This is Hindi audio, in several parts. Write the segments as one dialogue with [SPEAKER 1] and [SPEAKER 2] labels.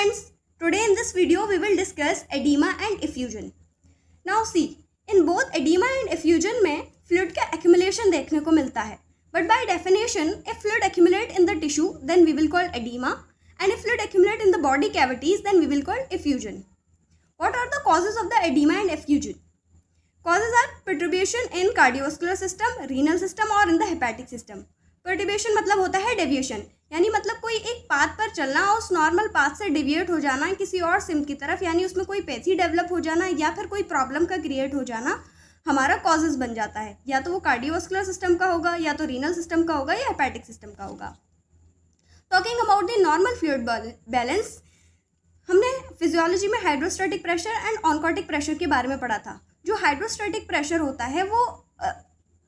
[SPEAKER 1] friends, today in this video we will discuss edema and effusion. Now see, in both edema and effusion में fluid का accumulation देखने को मिलता है. But by definition, if fluid accumulate in the tissue, then we will call edema, and if fluid accumulate in the body cavities, then we will call effusion. What are the causes of the edema and effusion? Causes are perturbation in cardiovascular system, renal system और in the hepatic system. Perturbation मतलब होता है डेविएशन, यानी मतलब कोई एक पाथ पर चलना और उस नॉर्मल पाथ से डेविएट हो जाना किसी और सिम की तरफ, यानी उसमें कोई पैथी डेवलप हो जाना या फिर कोई प्रॉब्लम का क्रिएट हो जाना हमारा कॉजेज बन जाता है. या तो वो कार्डियोवास्कुलर सिस्टम का होगा, या तो रीनल सिस्टम का होगा, या हेपेटिक सिस्टम का होगा. Talking about the normal fluid balance, हमने फिजियोलॉजी में hydrostatic pressure and oncotic pressure के बारे में पढ़ा था. जो हाइड्रोस्टैटिक प्रेशर होता है वो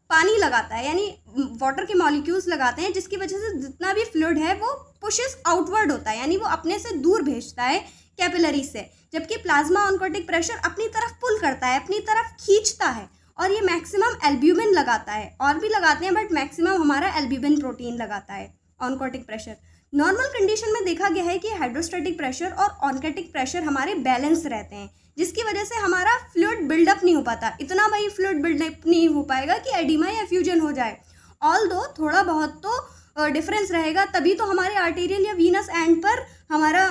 [SPEAKER 1] पानी लगाता है, यानी वाटर के मॉलिक्यूल्स लगाते हैं, जिसकी वजह से जितना भी फ्लूइड है वो पुशेस आउटवर्ड होता है, यानी वो अपने से दूर भेजता है कैपिलरी से. जबकि प्लाज्मा ऑनकोटिक प्रेशर अपनी तरफ पुल करता है, अपनी तरफ खींचता है, और ये मैक्सिमम एल्ब्यूमिन लगाता है. और भी लगाते हैं बट मैक्सिमम हमारा एल्ब्यूमिन प्रोटीन लगाता है ऑनकोटिक प्रेशर. नॉर्मल कंडीशन में देखा गया है कि हाइड्रोस्टैटिक प्रेशर और ऑनकोटिक प्रेशर हमारे बैलेंस रहते हैं, जिसकी वजह से हमारा फ्लूइड बिल्डअप नहीं हो पाता. इतना भाई फ्लूइड बिल्डअप नहीं हो पाएगा कि एडिमा या फ्यूजन हो जाए. ऑल्दो थोड़ा बहुत तो डिफरेंस रहेगा, तभी तो हमारे आर्टेरियल या वीनस एंड पर हमारा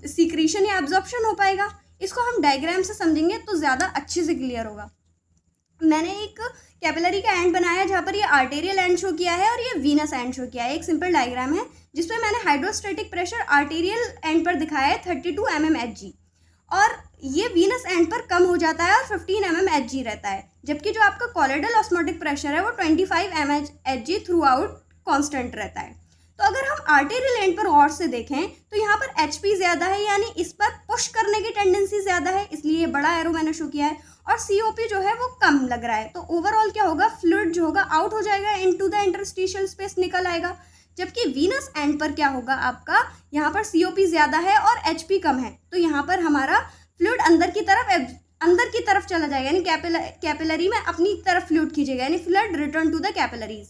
[SPEAKER 1] सीक्रेशन या एब्जॉर्प्शन हो पाएगा. इसको हम डायग्राम से समझेंगे तो ज़्यादा अच्छे से क्लियर होगा. मैंने एक कैपिलरी का एंड बनाया जहाँ पर ये आर्टेरियल एंड शो किया है और ये वीनस एंड शो किया है. एक सिंपल डायग्राम है जिसमें मैंने हाइड्रोस्टैटिक प्रेशर आर्टेरियल एंड पर दिखाया है 32 mmHg, और ये वीनस एंड पर कम हो जाता है और 15 mmHg रहता है. जबकि जो आपका कॉलोइडल ऑस्मोटिक प्रेशर है वो 25 mmHg थ्रू आउट कॉन्स्टेंट रहता है. तो अगर हम आर्टेरियल एंड पर गौर से देखें तो यहाँ पर HP ज़्यादा है, यानी इस पर पुश करने की टेंडेंसी ज़्यादा है, इसलिए ये बड़ा एरो मैंने शो किया है. और COP जो है वो कम लग रहा है. तो ओवरऑल क्या होगा, फ्लूइड जो होगा आउट हो जाएगा, इनटू द इंटरस्टिशियल स्पेस निकल आएगा. जबकि वीनस एंड पर क्या होगा, आपका यहाँ पर COP ज़्यादा है और HP कम है, तो यहाँ पर हमारा फ्लूइड अंदर की तरफ चला जाएगा, यानी कैपिलरी में अपनी तरफ फ्लूइड खींचेगा, यानी fluid return to the capillaries.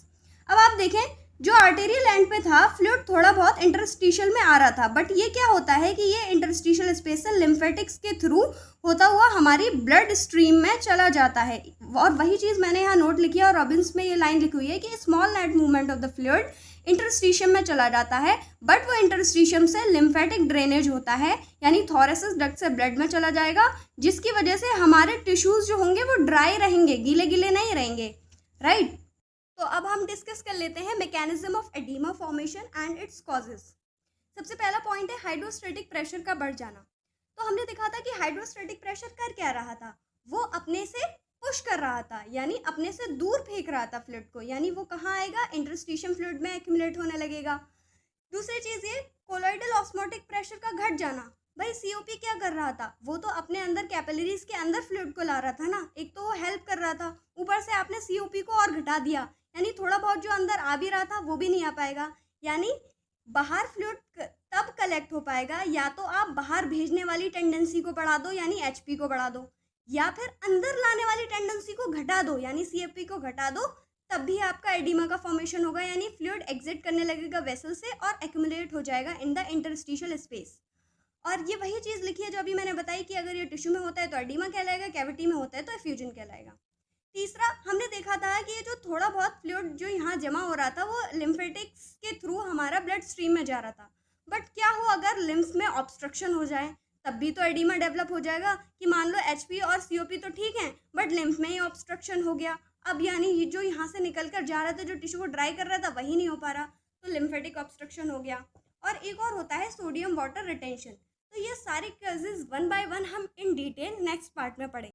[SPEAKER 1] अब आप देखें, जो आर्टेरियल एंड पे था फ्लूइड थोड़ा बहुत इंटरस्टिशियल में आ रहा था, बट ये क्या होता है कि ये इंटरस्टिशियल स्पेस से लिम्फेटिक्स के थ्रू होता हुआ हमारी ब्लड स्ट्रीम में चला जाता है. और वही चीज़ मैंने यहाँ नोट लिखी है और रॉबिन्स में ये लाइन लिखी हुई है कि small net movement of the fluid interstitium में चला जाता है, बट वो इंटरस्टिशियम से लिम्फेटिक ड्रेनेज होता है, यानी थोरेसिस डक्ट से ब्लड में चला जाएगा, जिसकी वजह से हमारे टिश्यूज़ जो होंगे वो ड्राई रहेंगे, गीले गीले नहीं रहेंगे. राइट. तो अब हम डिस्कस कर लेते हैं mechanism of oedema formation and its causes. सबसे पहला पॉइंट है हाइड्रोस्टैटिक प्रेशर का बढ़ जाना. तो हमने देखा था कि हाइड्रोस्टैटिक प्रेशर कर क्या रहा था, वो अपने से पुश कर रहा था, यानी अपने से दूर फेंक रहा था फ्लूइड को, यानी वो कहाँ आएगा, इंटरस्टिशियम फ्लूइड में एक्यूमुलेट होने लगेगा. दूसरी चीज़ ये कोलॉइडल ऑस्मोटिक प्रेशर का घट जाना. भाई COP क्या कर रहा था, वो तो अपने अंदर कैपिलरीज के अंदर फ्लूइड को ला रहा था ना, एक तो वो हेल्प कर रहा था, ऊपर से आपने COP को और घटा दिया, यानी थोड़ा बहुत जो अंदर आ भी रहा था वो भी नहीं आ पाएगा. यानी बाहर फ्लूइड तब कलेक्ट हो पाएगा या तो आप बाहर भेजने वाली टेंडेंसी को बढ़ा दो, यानी HP को बढ़ा दो, या फिर अंदर लाने वाली टेंडेंसी को घटा दो, यानी COP को घटा दो, तब भी आपका एडिमा का फॉर्मेशन होगा, यानी फ्लूइड एग्जिट करने लगेगा वेसल से और एक्यूमुलेट हो जाएगा इन द इंटरस्टिशियल स्पेस. और ये वही चीज़ लिखी है जो अभी मैंने बताई कि अगर ये टिश्यू में होता है तो एडिमा कहलाएगा, कैविटी में होता है तो एफ्यूजन कहलाएगा. तीसरा, हमने देखा था कि ये जो थोड़ा बहुत फ्लूइड जो यहाँ जमा हो रहा था वो लिम्फेटिक्स के थ्रू हमारा ब्लड स्ट्रीम में जा रहा था. बट क्या हो अगर लिम्फ में ऑब्स्ट्रक्शन हो जाए, तब भी तो एडिमा डेवलप हो जाएगा. कि मान लो HP और COP तो ठीक है, बट लिम्फ में ही ऑब्स्ट्रक्शन हो गया. अब यानी जो यहाँ से निकल कर जा रहा था, जो टिश्यू को ड्राई कर रहा था, वही नहीं हो पा रहा, तो लिम्फेटिक ऑब्स्ट्रक्शन हो गया. और एक और होता है सोडियम वाटर रिटेंशन. तो ये सारे केसेस वन बाय वन हम इन डिटेल नेक्स्ट पार्ट में पढ़ेंगे.